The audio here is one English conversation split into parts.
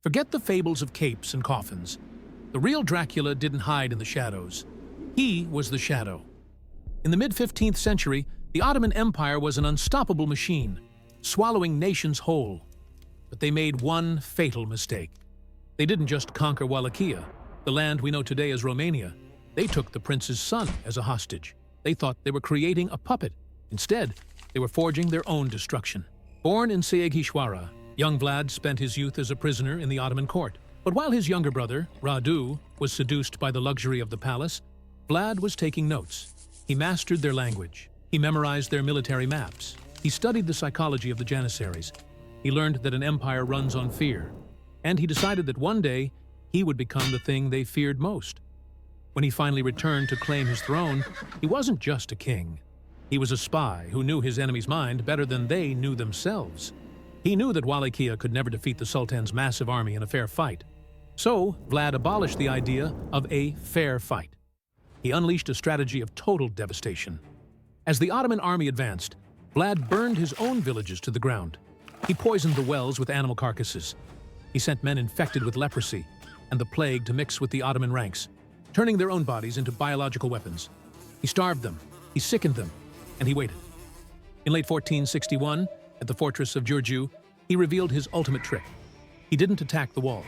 Forget the fables of capes and coffins. The real Dracula didn't hide in the shadows. He was the shadow. In the mid-15th century, the Ottoman Empire was an unstoppable machine, swallowing nations whole. But they made one fatal mistake. They didn't just conquer Wallachia, the land we know today as Romania. They took the prince's son as a hostage. They thought they were creating a puppet. Instead, they were forging their own destruction. Born in Sighisoara, young Vlad spent his youth as a prisoner in the Ottoman court. But while his younger brother, Radu, was seduced by the luxury of the palace, Vlad was taking notes. He mastered their language. He memorized their military maps. He studied the psychology of the Janissaries. He learned that an empire runs on fear. And he decided that one day, he would become the thing they feared most. When he finally returned to claim his throne, he wasn't just a king. He was a spy who knew his enemy's mind better than they knew themselves. He knew that Wallachia could never defeat the Sultan's massive army in a fair fight. So, Vlad abolished the idea of a fair fight. He unleashed a strategy of total devastation. As the Ottoman army advanced, Vlad burned his own villages to the ground. He poisoned the wells with animal carcasses. He sent men infected with leprosy and the plague to mix with the Ottoman ranks, turning their own bodies into biological weapons. He starved them, he sickened them, and he waited. In late 1461, at the fortress of Giurgiu, he revealed his ultimate trick. He didn't attack the walls.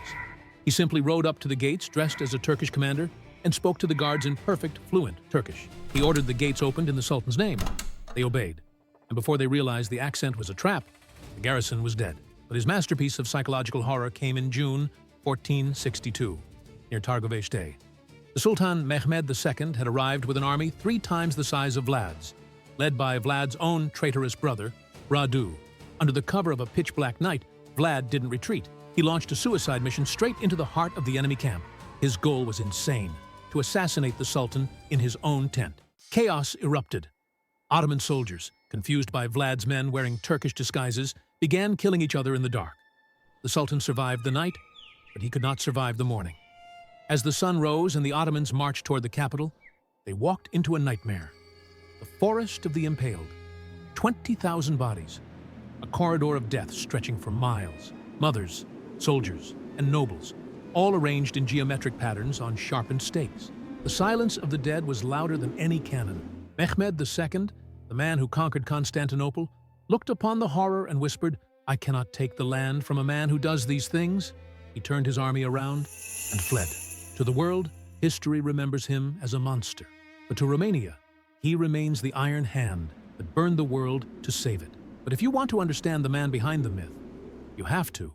He simply rode up to the gates dressed as a Turkish commander and spoke to the guards in perfect, fluent Turkish. He ordered the gates opened in the Sultan's name. They obeyed. And before they realized the accent was a trap, the garrison was dead. But his masterpiece of psychological horror came in June 1462, near Targovishte. The Sultan Mehmed II had arrived with an army 3 times the size of Vlad's, led by Vlad's own traitorous brother, Radu. Under the cover of a pitch-black night, Vlad didn't retreat. He launched a suicide mission straight into the heart of the enemy camp. His goal was insane: to assassinate the Sultan in his own tent. Chaos erupted. Ottoman soldiers, confused by Vlad's men wearing Turkish disguises, began killing each other in the dark. The Sultan survived the night, but he could not survive the morning. As the sun rose and the Ottomans marched toward the capital, they walked into a nightmare. The forest of the impaled. 20,000 bodies. A corridor of death stretching for miles. Mothers, soldiers, and nobles, all arranged in geometric patterns on sharpened stakes. The silence of the dead was louder than any cannon. Mehmed II, the man who conquered Constantinople, looked upon the horror and whispered, "I cannot take the land from a man who does these things." He turned his army around and fled. To the world, history remembers him as a monster. But to Romania, he remains the iron hand that burned the world to save it. But if you want to understand the man behind the myth, you have to